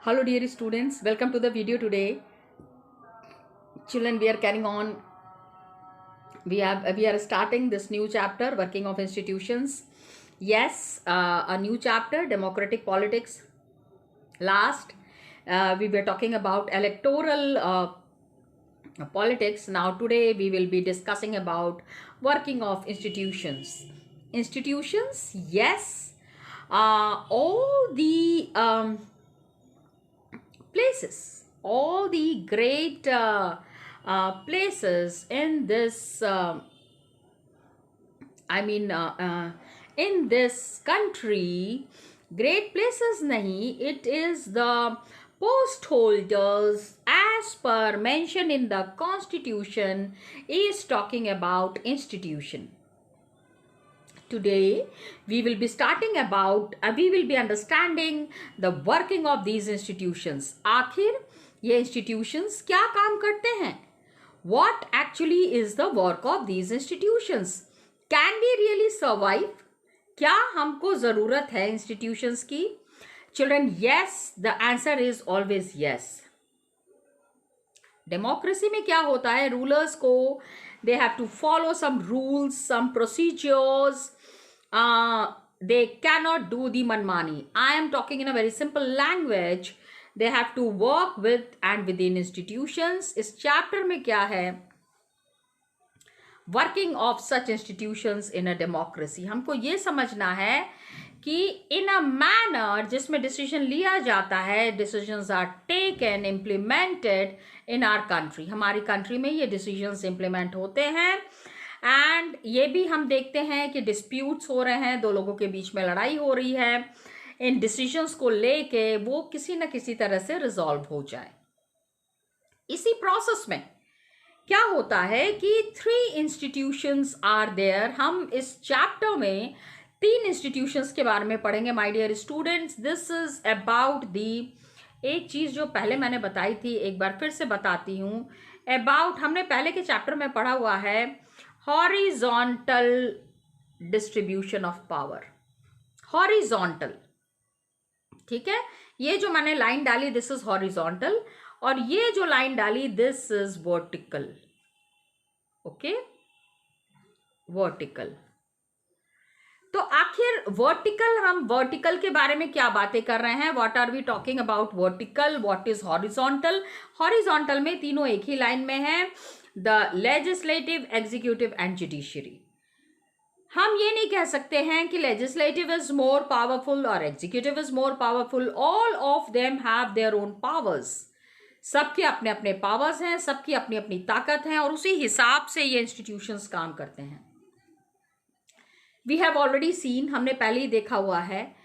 Hello dear students, welcome to the video today. Children, we are carrying on. We are starting this new chapter, working of institutions. Yes, a new chapter, democratic politics. Last, we were talking about electoral politics. Now today we will be discussing about working of institutions. Institutions, yes. All the places, all the great places in this in this country, great places nahi, it is the post holders as per mentioned in the constitution is talking about institution. Today we will be starting about we will be understanding the working of these institutions. आखिर ये institutions क्या काम करते हैं? What actually is the work of these institutions? Can we really survive? क्या हमको जरूरत है institutions की? Children, yes, the answer is always yes. Democracy में क्या होता है? रूलर्स को they have to follow some rules, some procedures. They cannot do the manmani. I am talking in a very simple language. They have to work with and within institutions. इस chapter में क्या है? Working of such institutions in a democracy. हमको ये समझना है कि इन a manner जिसमें डिसीजन लिया जाता है, decisions are taken, implemented in our country. हमारी कंट्री में ये डिसीजंस इम्प्लीमेंट होते हैं. एंड ये भी हम देखते हैं कि डिस्प्यूट्स हो रहे हैं, दो लोगों के बीच में लड़ाई हो रही है, इन डिसीजंस को लेके वो किसी न किसी तरह से रिजॉल्व हो जाए. इसी प्रोसेस में क्या होता है कि 3 इंस्टीट्यूशंस आर देयर. हम इस चैप्टर में 3 इंस्टीट्यूशंस के बारे में पढ़ेंगे my dear students. This is about the, एक चीज जो पहले मैंने बताई थी एक बार फिर से बताती हूँ. अबाउट, हमने पहले के चैप्टर में पढ़ा हुआ है horizontal distribution of power. Horizontal, ठीक है. ये जो मैंने लाइन डाली दिस इज हॉरिजॉन्टल, और ये जो लाइन डाली this is vertical. Okay, vertical. तो आखिर वर्टिकल, हम वर्टिकल के बारे में क्या बातें कर रहे हैं? What are we talking about vertical? What is horizontal? Horizontal में तीनों एक ही लाइन में है, the legislative, executive and judiciary. हम ये नहीं कह सकते हैं कि लेजिस्लेटिव इज मोर पावरफुल और executive is more powerful. All of them have their own powers. सबके अपने अपने पावर्स हैं, सबकी अपनी अपनी ताकत है, और उसी हिसाब से ये इंस्टीट्यूशंस काम करते हैं. वी हैव ऑलरेडी सीन, हमने पहले ही देखा हुआ है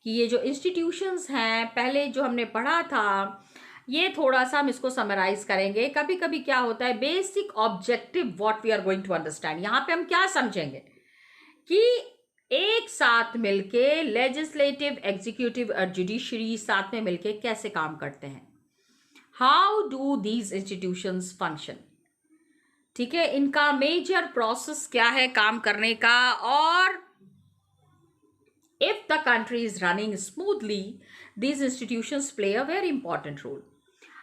कि ये जो इंस्टीट्यूशंस हैं, पहले जो हमने पढ़ा था, ये थोड़ा सा हम इसको समराइज करेंगे. कभी कभी क्या होता है, basic objective what we are going to understand. यहाँ पे हम क्या समझेंगे कि एक साथ मिलके लेजिस्लेटिव, एग्जीक्यूटिव और जुडिशरी साथ में मिलके कैसे काम करते हैं. How do these institutions function, ठीक है, इनका मेजर प्रोसेस क्या है काम करने का, और if the country is running smoothly these institutions play a very important role.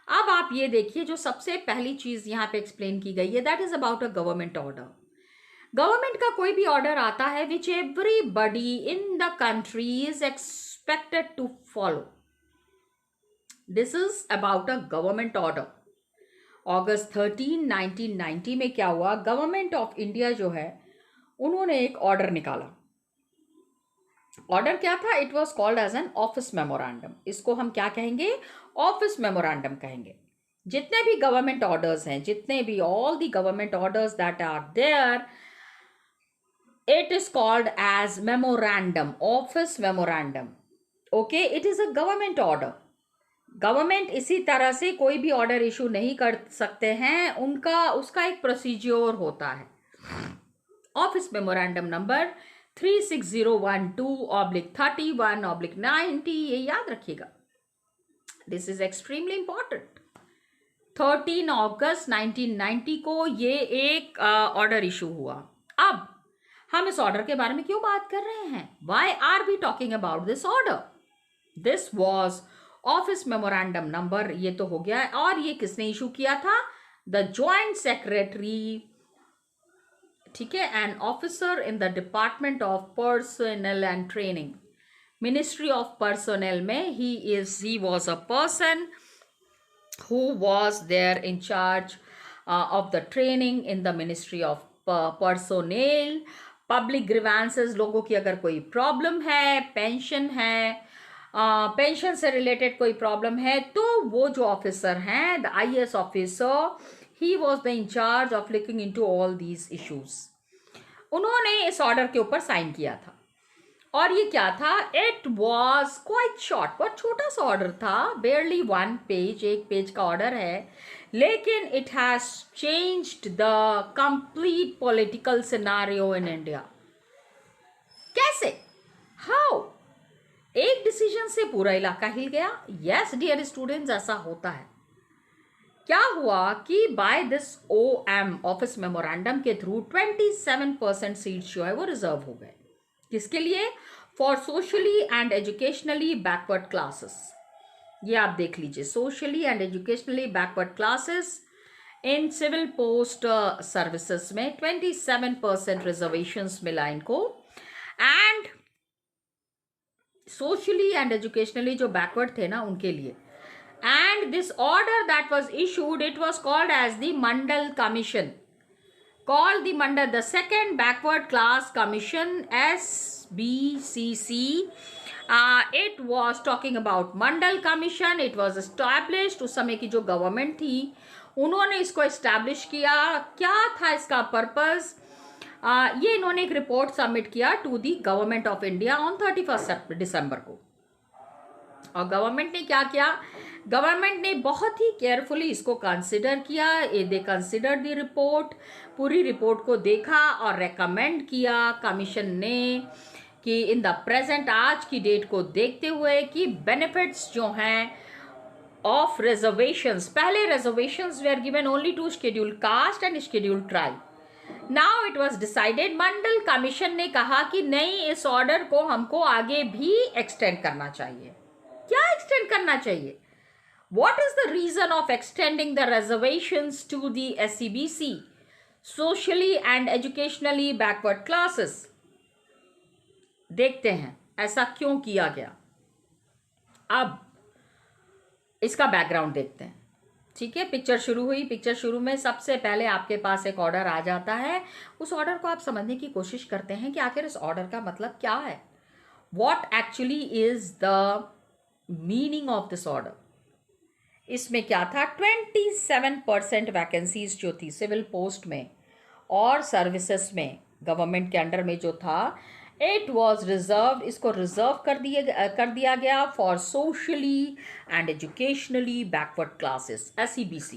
अब आप ये देखिए, जो सबसे पहली चीज यहाँ पे एक्सप्लेन की गई है that is about a government order. Government का कोई भी ऑर्डर आता है which everybody in the country is expected to follow. This is about a government order. अगस्त 13, 1990 में क्या हुआ, गवर्नमेंट ऑफ इंडिया जो है उन्होंने एक ऑर्डर निकाला. ऑर्डर क्या था? It was called as an office memorandum. इसको हम क्या कहेंगे? ऑफिस मेमोरेंडम कहेंगे. जितने भी गवर्नमेंट ऑर्डर्स हैं, जितने भी all the government orders that are there, it is called as memorandum, office memorandum. Okay, it is a government order. Government इसी तरह से कोई भी ऑर्डर इशू नहीं कर सकते हैं, उनका उसका एक प्रोसीजर होता है. ऑफिस मेमोरेंडम नंबर 36012/31/90, ये याद रखिएगा. This is extremely important. 13 अगस्त 1990 को ये एक ऑर्डर इशू हुआ. अब हम इस ऑर्डर के बारे में क्यों बात कर रहे हैं? Why are we talking about this order? This was office memorandum number, ये तो हो गया है। और ये किसने इशू किया था? द जॉइंट सेक्रेटरी, ठीक है, an officer in the department of personnel and training, ministry of personnel में ही was a person who was there in charge of the training in the ministry of personnel. Public grievances, लोगों की अगर कोई problem है, pension है, pension से related कोई प्रॉब्लम है, तो वो जो ऑफिसर हैं, the IAS officer, he was the in charge of looking into all these issues. उन्होंने इस ऑर्डर के ऊपर साइन किया था। और ये क्या था? इट वॉज क्वाइट शॉर्ट, बहुत छोटा सा ऑर्डर था, बेयरली 1 पेज, 1 पेज का ऑर्डर है, लेकिन it has changed the complete political scenario in India. कैसे? हाउ? एक डिसीजन से पूरा इलाका हिल गया। यस डियर स्टूडेंट्स, ऐसा होता है। क्या हुआ कि by this OM, office memorandum के थ्रू 27% सीट्स जो है वो रिजर्व हो गए। किसके लिए? For socially and educationally backward classes. ये आप देख लीजिए, socially and educationally backward classes in civil post services में 27% रिजर्वेशंस मिला इनको। एंड सोशली एंड एजुकेशनली जो बैकवर्ड थे ना, उनके लिए। And this order that was issued, it was called as the Mandal commission, called the second backward class commission, SBCC. It was talking about Mandal Commission. It was established, उस समय की जो government थी उन्होंने इसको एस्टैब्लिश किया। क्या था इसका पर्पस? ये इन्होंने एक रिपोर्ट सबमिट किया to the government of India on 31 दिसंबर को। और गवर्नमेंट ने क्या किया? गवर्नमेंट ने बहुत ही केयरफुली इसको कंसिडर किया। दे कंसिडर द रिपोर्ट, पूरी रिपोर्ट को देखा और रेकमेंड किया कमीशन ने कि इन द प्रेजेंट, आज की डेट को देखते हुए, कि बेनिफिट्स जो हैं ऑफ रिजर्वेशंस, पहले reservations were given only to scheduled caste and scheduled tribe. Now it was decided, Mandal commission ने कहा कि नहीं, इस ऑर्डर को हमको आगे भी एक्सटेंड करना चाहिए। क्या एक्सटेंड करना चाहिए? What is the reason of extending the reservations to the SEBC, socially and educationally backward classes? देखते हैं ऐसा क्यों किया गया। अब इसका बैकग्राउंड देखते हैं, ठीक है। पिक्चर शुरू हुई, पिक्चर शुरू में सबसे पहले आपके पास एक ऑर्डर आ जाता है। उस ऑर्डर को आप समझने की कोशिश करते हैं कि आखिर इस ऑर्डर का मतलब क्या है। What actually is the meaning of this order? इसमें क्या था? 27% वैकेंसीज जो थी सिविल पोस्ट में और सर्विसेज में, गवर्नमेंट के अंडर में जो था, इट वॉज रिजर्व, इसको रिजर्व कर दिया गया for socially and educationally backward classes, SEBC।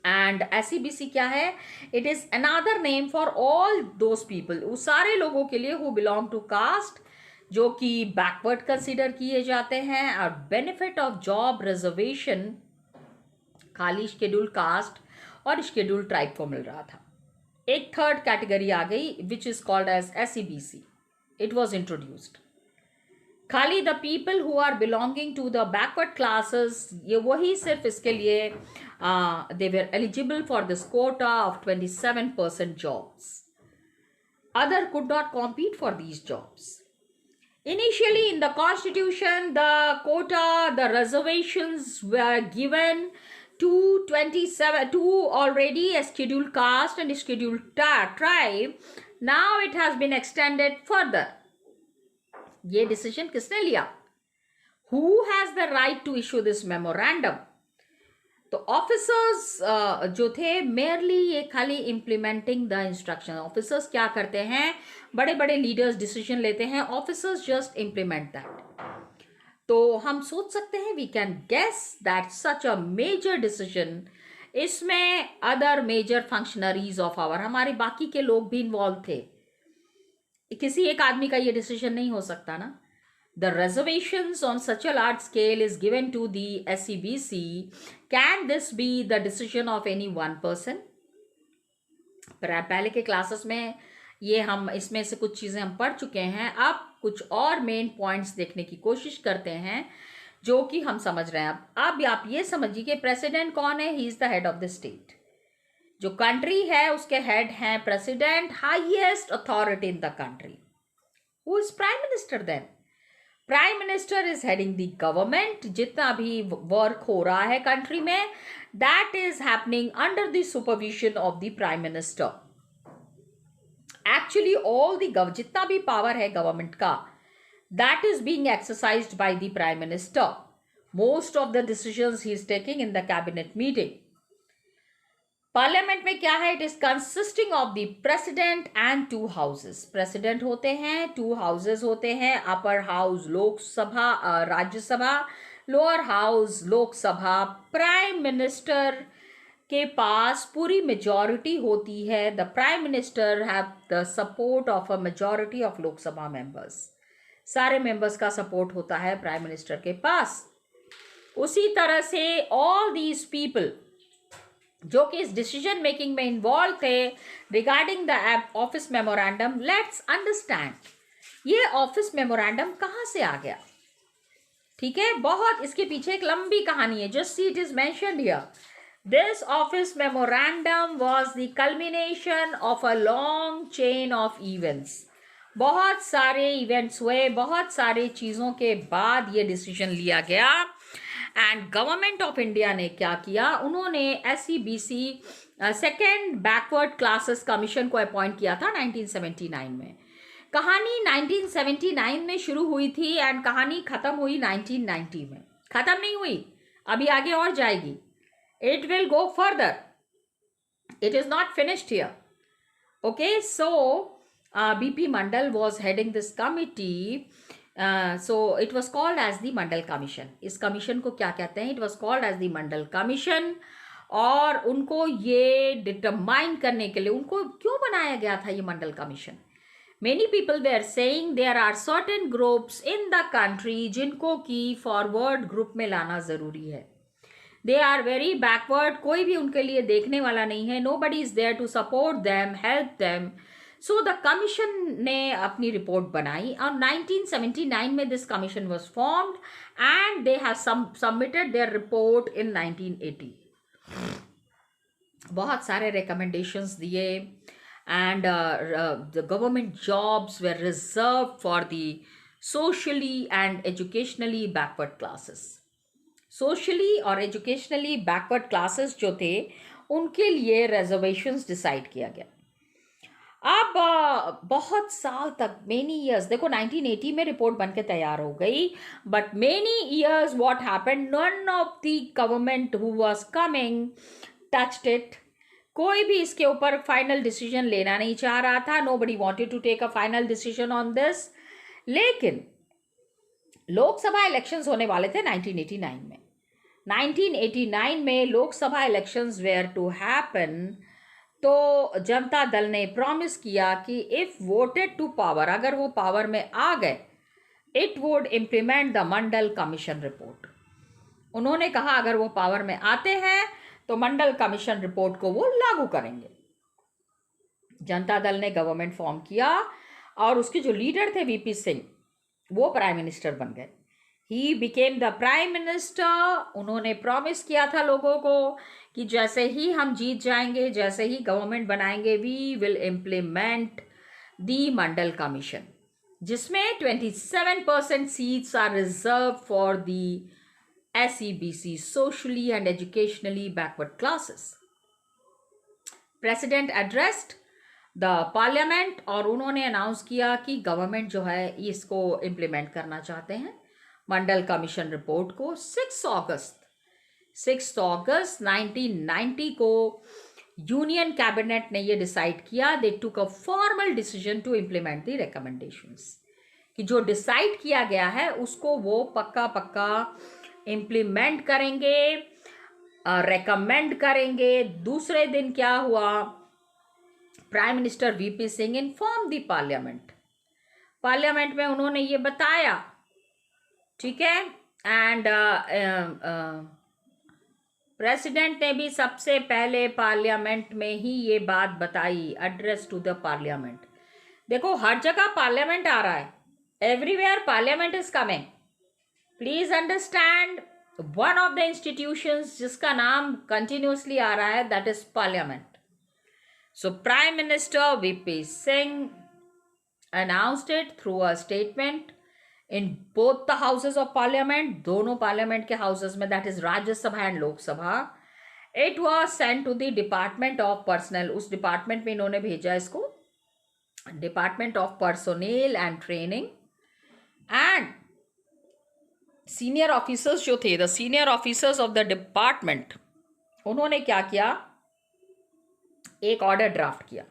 And SEBC क्या है? It is another name for all those people, उस सारे लोगों के लिए हु बिलोंग टू कास्ट, जो कि बैकवर्ड कंसीडर किए जाते हैं। और बेनिफिट ऑफ जॉब रिजर्वेशन खाली शेड्यूल कास्ट और शेड्यूल ट्राइब को मिल रहा था। एक थर्ड कैटेगरी आ गई which is called as SEBC। It was introduced. खाली the people who are belonging to the backward classes, ये वही सिर्फ इसके लिए they were eligible for this quota of 27% jobs. Other could not compete for these jobs. Initially in the constitution, the quota, the reservations were given to 27, to already a scheduled caste and scheduled tribe. Now it has been extended further. ये decision किसने लिया? Who has the right to issue this memorandum? तो officers जो थे, merely ये खाली implementing the instruction. Officers क्या करते हैं? बड़े बड़े लीडर्स डिसीजन लेते हैं, ऑफिसर्स जस्ट इम्प्लीमेंट दैट। तो हम सोच सकते हैं, we can guess that such a major decision, इसमें other major functionaries of our, हमारे बाकी के लोग भी इन्वॉल्व थे। किसी एक आदमी का ये डिसीजन नहीं हो सकता ना। The reservations on such a large scale is given to the SEBC. Can this be the decision of any one person? पहले के क्लासेस में ये हम इसमें से कुछ चीज़ें हम पढ़ चुके हैं। अब कुछ और मेन पॉइंट्स देखने की कोशिश करते हैं जो कि हम समझ रहे हैं। अब आप ये समझिए कि प्रेसिडेंट कौन है, he is the head of the state. जो कंट्री है उसके हेड हैं president, highest authority in the country. Who is prime minister then? Prime minister is heading the government. जितना भी वर्क हो रहा है कंट्री में, that is happening under the supervision of the prime minister. Actually all the जितना भी power है government का, that is being exercised by the prime minister. Most of the decisions he is taking in the cabinet meeting. Parliament में क्या है? It is consisting of the president and to houses. President होते हैं, to houses होते हैं, upper house Lok Sabha, Rajya Sabha, lower house Lok Sabha. Prime minister के पास पूरी majority होती है। The prime minister have the support of a majority of Lok Sabha members. सारे मेंबर्स का सपोर्ट होता है प्राइम मिनिस्टर के पास। उसी तरह से ऑल दीज पीपल जो कि इस डिसीजन मेकिंग में इन्वॉल्व थे regarding the office memorandum, let's understand ये ऑफिस मेमोरेंडम कहां से आ गया। ठीक है, बहुत इसके पीछे एक लंबी कहानी है। Just see it is mentioned here. This office memorandum was the culmination of a long chain of events. बहुत सारे इवेंट्स हुए, बहुत सारे चीजों के बाद ये डिसीजन लिया गया। एंड गवर्नमेंट ऑफ इंडिया ने क्या किया, उन्होंने SEBC second backward classes commission को अपॉइंट किया था 1979 में। कहानी 1979 में शुरू हुई थी एंड कहानी खत्म हुई 1990 में। खत्म नहीं हुई, अभी आगे और जाएगी। It will go further, it is not finished here. Okay, so BP Mandal was heading this committee. So it was called as the Mandal commission. इस कमीशन को क्या कहते हैं? It was called as the Mandal commission. और उनको ये determine करने के लिए उनको क्यों बनाया गया था ये Mandal commission? Many people were saying there are certain groups in the country जिनको की फॉरवर्ड ग्रुप में लाना जरूरी है। दे आर वेरी बैकवर्ड, कोई भी उनके लिए देखने वाला नहीं है। Nobody is there to support them, help them. So the commission ने अपनी रिपोर्ट बनाई और 1979 में this commission was formed and they have submitted their report in 1980। बहुत सारे रिकमेंडेशंस दिए and the government jobs were reserve for the socially and educationally backward classes. Socially और educationally backward classes जो थे उनके लिए रिजर्वेशंस डिसाइड किया गया। अब बहुत साल तक, मेनी ईयर्स, देखो 1980 में रिपोर्ट बनके तैयार हो गई, but many years what happened, none of the government who was coming touched it. कोई भी इसके ऊपर फाइनल डिसीजन लेना नहीं चाह रहा था। Nobody wanted to take a final decision on this. लेकिन लोकसभा इलेक्शंस होने वाले थे 1989 में। 1989 में Lok Sabha elections were to happen, तो जनता दल ने प्रॉमिस किया कि इफ वोटेड टू पावर, अगर वो पावर में आ गए, it would implement the Mandal commission report. उन्होंने कहा अगर वो पावर में आते हैं तो मंडल कमीशन रिपोर्ट को वो लागू करेंगे। जनता दल ने गवर्नमेंट फॉर्म किया और उसके जो लीडर थे VP सिंह, वो प्राइम मिनिस्टर बन गए। He became the prime minister. उन्होंने प्रॉमिस किया था लोगों को कि जैसे ही हम जीत जाएंगे, जैसे ही गवर्नमेंट बनाएंगे, we will implement the Mandal commission, जिसमें 27% seats are reserve for the SEBC, socially and educationally backward classes. President addressed the parliament और उन्होंने अनाउंस किया कि गवर्नमेंट जो है इसको इम्प्लीमेंट करना चाहते हैं मंडल कमीशन रिपोर्ट को। 6 अगस्त 1990 को यूनियन कैबिनेट ने ये डिसाइड किया, they took a formal decision to implement the recommendations, कि जो डिसाइड किया गया है उसको वो पक्का इम्प्लीमेंट करेंगे, रेकमेंड करेंगे। दूसरे दिन क्या हुआ, prime minister VP Singh inform the parliament में उन्होंने ये बताया, ठीक है। एंड प्रेसिडेंट ने भी सबसे पहले पार्लियामेंट में ही ये बात बताई, एड्रेस टू द पार्लियामेंट। देखो हर जगह पार्लियामेंट आ रहा है, everywhere parliament is coming. Please understand one of the institutions जिसका नाम कंटिन्यूसली आ रहा है, that is parliament. So prime minister VP Singh announced it through a statement in both the houses of parliament, दोनों parliament के houses में, that is Rajya Sabha and Lok Sabha. It was sent to the department of personal, उस department में इन्होंने भेजा इसको, department of personnel and training. And senior officers जो थे, the senior officers of the department, उन्होंने क्या किया, एक ऑर्डर ड्राफ्ट किया.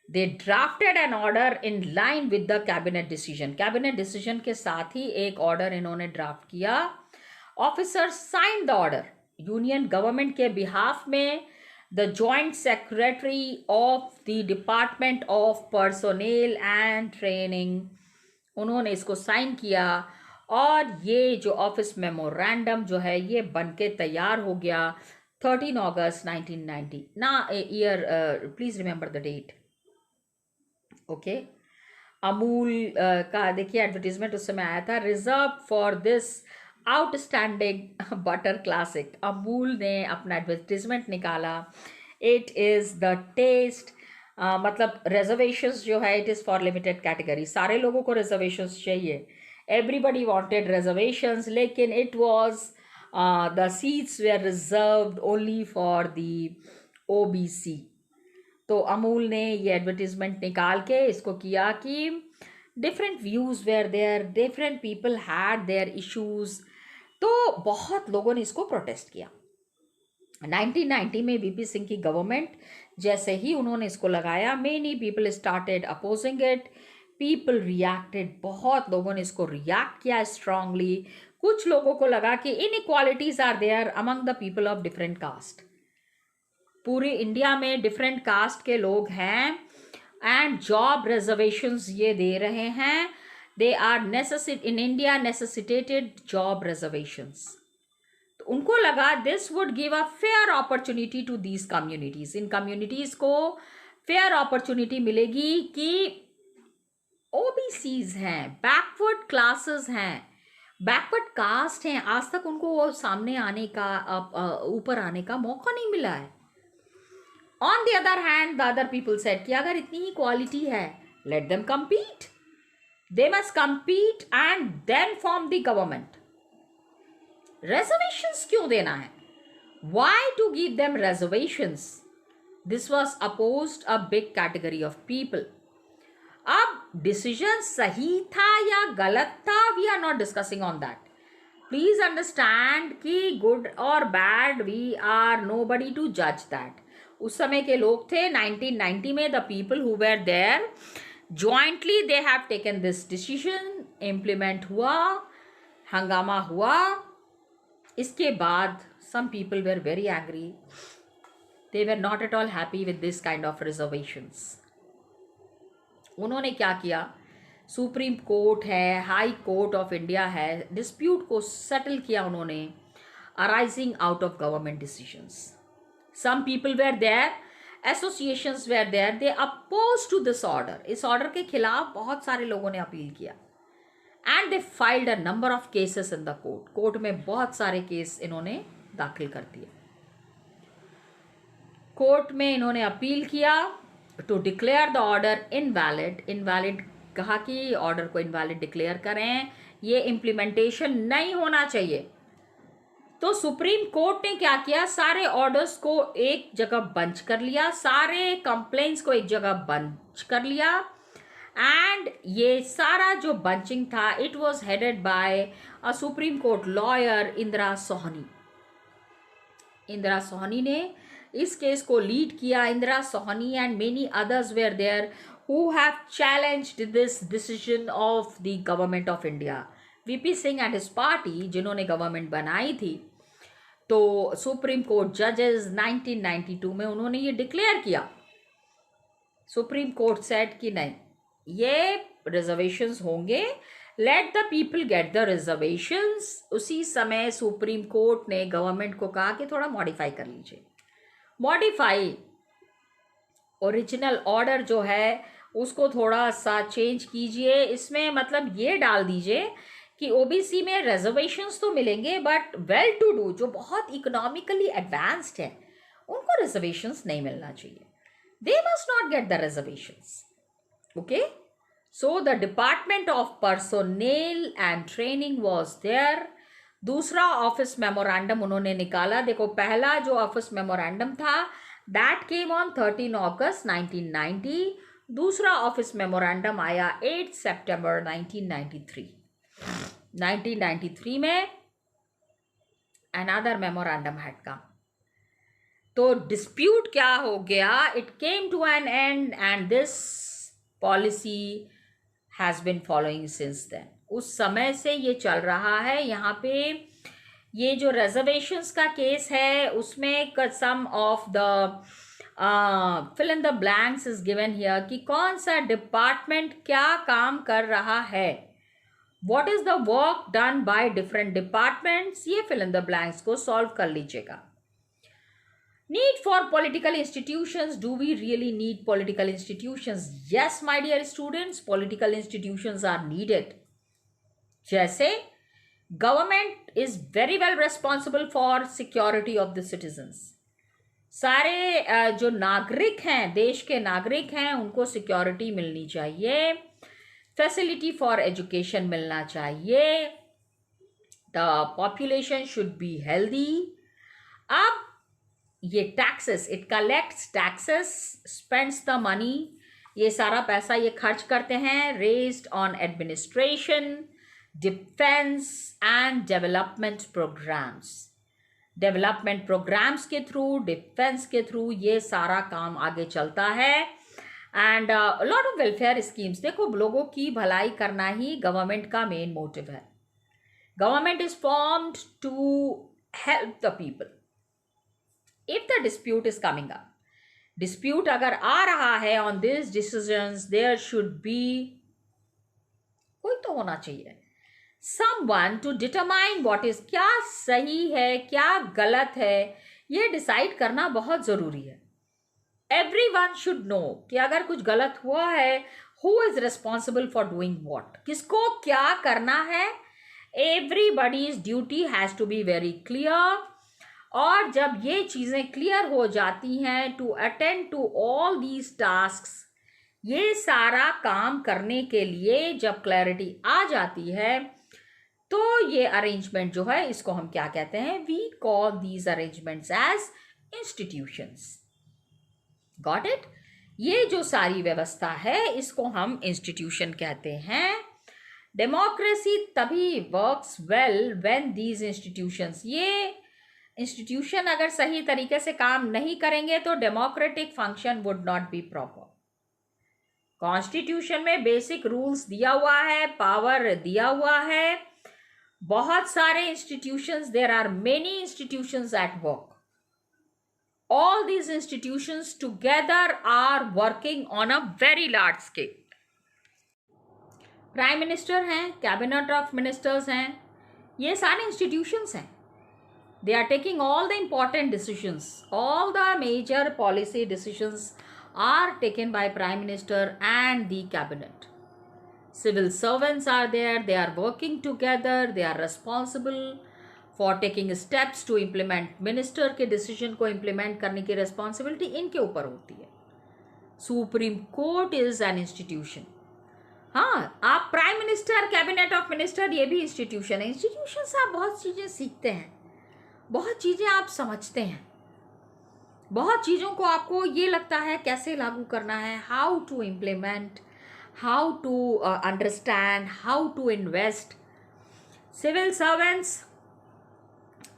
They drafted an order in line with the cabinet decision. Cabinet decision के साथ ही एक ऑर्डर इन्होंने ड्राफ्ट किया. Officer sign the order union government के बिहाफ में. The joint secretary of the department of personnel and training, उन्होंने इसको साइन किया. और ये जो ऑफिस मेमोरेंडम जो है ये बन के तैयार हो गया 13 अगस्त 1990. ना year, please remember the date. Okay, Amul का देखिए एडवर्टीजमेंट उस समय आया था, reserve for this outstanding butter classic. Amul ने अपना एडवर्टीजमेंट निकाला. इट इज़ द टेस्ट, मतलब रिजर्वेशंस जो है it is for limited category. सारे लोगों को रिजर्वेशंस चाहिए, एवरीबडी वांटेड रिजर्वेशंस, लेकिन it was the seats were reserved only for the OBC. तो अमूल ने ये एडवर्टीजमेंट निकाल के इसको किया कि different views were there, different people had their issues. तो बहुत लोगों ने इसको प्रोटेस्ट किया. 1990 में वीपी सिंह की गवर्नमेंट जैसे ही उन्होंने इसको लगाया, many people started opposing it. People reacted, बहुत लोगों ने इसको रिएक्ट किया स्ट्रांगली. कुछ लोगों को लगा कि inequalities are there among the people of different caste. पूरी इंडिया में डिफरेंट कास्ट के लोग हैं एंड जॉब रिजर्वेशंस ये दे रहे हैं. They are in India necessitated job reservations. तो उनको लगा this would give a fair opportunity to these communities. इन कम्युनिटीज को फेयर अपॉर्चुनिटी मिलेगी कि ओबीसीज हैं, बैकवर्ड क्लासेस हैं, बैकवर्ड कास्ट हैं, आज तक उनको सामने आने का, ऊपर आने का मौका नहीं मिला है. On the other hand, the other people said कि अगर इतनी ही क्वालिटी है, let them compete. They must compete and then form the government. Reservations क्यों देना है? Why to give them reservations? This was opposed a big category of people. अब decision सही था या गलत था, we are not discussing on that. Please understand कि good or bad, we are nobody to judge that. उस समय के लोग थे 1990 में, the people who were there jointly they have taken this decision. Implement हुआ, हंगामा हुआ. इसके बाद some people were very angry. They were not at all happy with this kind of reservations. उन्होंने क्या किया, सुप्रीम कोर्ट है, हाई कोर्ट ऑफ इंडिया है, डिस्प्यूट को सेटल किया उन्होंने, arising out of government decisions. Some people were there, associations were there, they opposed to this order. इस order के खिलाफ बहुत सारे लोगों ने अपील किया. And they filed a number of cases in the court. Court में बहुत सारे केस इन्होंने दाखिल कर दिए. कोर्ट में इन्होंने अपील किया to declare the order invalid. Invalid कहा कि ऑर्डर को इनवैलिड डिक्लेयर करें, ये इम्प्लीमेंटेशन नहीं होना चाहिए. तो सुप्रीम कोर्ट ने क्या किया, सारे ऑर्डर्स को एक जगह बंच कर लिया, सारे कंप्लेंट्स को एक जगह बंच कर लिया. एंड ये सारा जो बंचिंग था, it was headed by a supreme court lawyer Indira Sawhney. Indira Sawhney ने इस केस को लीड किया. Indira Sawhney and many others were there who have challenged this decision of the government of India. VP Singh and his party जिन्होंने government बनाई थी, तो supreme court जजेस 1992 में उन्होंने ये डिक्लेयर किया. सुप्रीम कोर्ट सेड कि नहीं, ये रिजर्वेशंस होंगे, let the people get the reservations. उसी समय सुप्रीम कोर्ट ने गवर्नमेंट को कहा कि थोड़ा मॉडिफाई कर लीजिए. मॉडिफाई, ओरिजिनल ऑर्डर जो है उसको थोड़ा सा चेंज कीजिए. इसमें मतलब ये डाल दीजिए कि ओबीसी में रिजर्वेशंस तो मिलेंगे, बट वेल टू डू जो बहुत इकोनॉमिकली एडवांस्ड है उनको रिजर्वेशंस नहीं मिलना चाहिए. They must not get the reservations. Okay, so the department of personnel and training was there. दूसरा ऑफिस मेमोरेंडम उन्होंने निकाला. देखो, पहला जो ऑफिस मेमोरेंडम था दैट केम ऑन 13 अगस्त 1990. दूसरा ऑफिस मेमोरेंडम आया 8 सितंबर 1993. 1993 में अनदर मेमोरेंडम हैड कम. तो डिस्प्यूट क्या हो गया? It came to an end and this policy has been following since then. उस समय से ये चल रहा है. यहाँ पे ये जो रिजर्वेशंस का केस है उसमें some of the fill in the blanks is given here कि कौन सा डिपार्टमेंट क्या काम कर रहा है. What is the work done by different departments, ये फिल इन द ब्लैंक्स को सॉल्व कर लीजिएगा. Need for political institutions. Do we really need political institutions? Yes, my dear students, political institutions are needed. जैसे government is very well responsible for security of the citizens. सारे जो नागरिक हैं, देश के नागरिक हैं, उनको सिक्योरिटी मिलनी चाहिए. फैसिलिटी फॉर एजुकेशन मिलना चाहिए. The population should be healthy. अब ये taxes, it collects taxes, spends the money, ये सारा पैसा ये खर्च करते हैं raised on administration, defence and development programmes. Development programmes के थ्रू, डिफेंस के थ्रू ये सारा काम आगे चलता है. And lot of welfare schemes. देखो, लोगों की भलाई करना ही गवर्नमेंट का मेन मोटिव है. Government is formed to help the people. If the dispute is coming up, dispute अगर आ रहा है on these decisions, there should be, कोई तो होना चाहिए, someone to determine what is, क्या सही है क्या गलत है, ये डिसाइड करना बहुत ज़रूरी है. Everyone should know कि अगर कुछ गलत हुआ है, who is responsible for doing what, किसको क्या करना है. Everybody's duty has to be very clear. और जब ये चीज़ें क्लियर हो जाती हैं to attend to all these tasks, ये सारा काम करने के लिए जब क्लैरिटी आ जाती है तो ये अरेंजमेंट जो है इसको हम क्या कहते हैं? We call these arrangements as institutions. Got it? ये जो सारी व्यवस्था है इसको हम इंस्टीट्यूशन कहते हैं. डेमोक्रेसी तभी works well when these institutions, ये इंस्टीट्यूशन अगर सही तरीके से काम नहीं करेंगे तो democratic function would not be proper. Constitution में बेसिक रूल्स दिया हुआ है, पावर दिया हुआ है. बहुत सारे institutions, there are many institutions at work. All these institutions together are working on a very large scale. Prime minister हैं, कैबिनेट ऑफ मिनिस्टर्स हैं, ये सारे इंस्टीट्यूशंस हैं. They are taking all the important decisions. All the major policy decisions are taken by Prime Minister and the cabinet. Civil servants are there. They are working together. They are responsible for taking steps to implement. Minister के decision को implement करने की responsibility इनके ऊपर होती है. Supreme Court is an institution. हाँ, आप prime minister, cabinet of minister, ये भी इंस्टीट्यूशन है. इंस्टीट्यूशन से आप बहुत चीज़ें सीखते हैं, बहुत चीज़ें आप समझते हैं, बहुत चीज़ों को आपको ये लगता है कैसे लागू करना है, how to implement, how to understand, how to invest. Civil servants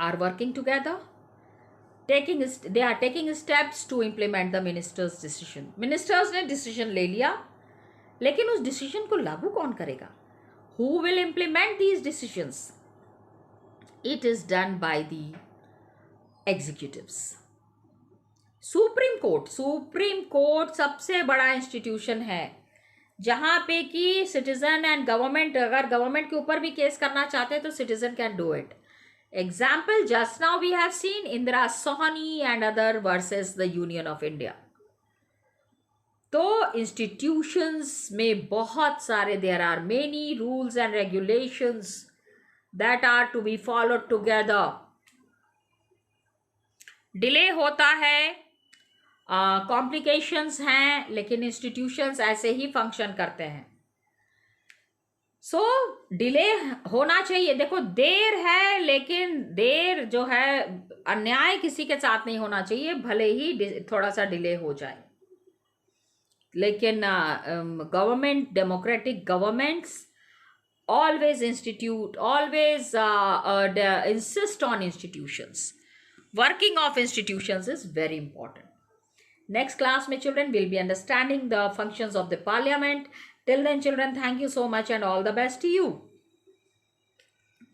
are working together, they are taking steps to implement the ministers decision. Ministers ने डिसीजन ले लिया, लेकिन उस डिसीजन को लागू कौन करेगा? Who will implement these decisions? It is done by the executives. Supreme court सबसे बड़ा इंस्टीट्यूशन है जहाँ पे कि सिटीजन एंड गवर्नमेंट, अगर गवर्नमेंट के ऊपर भी केस करना चाहते हैं तो citizen can do it. Example, just now we have seen Indira Sawhney and other versus the union of India. तो इंस्टीट्यूशंस में बहुत सारे, there are many rules and regulations that are to be followed together. Delay होता है, complications हैं, लेकिन institutions ऐसे ही function करते हैं. सो डिले होना चाहिए. देखो देर है, लेकिन देर जो है अन्याय किसी के साथ नहीं होना चाहिए, भले ही थोड़ा सा डिले हो जाए. लेकिन government, democratic governments always insist on institutions. Working of institutions is very important. Next class, my children, will be understanding the functions of the parliament. Till then, children, thank you so much and all the best to you.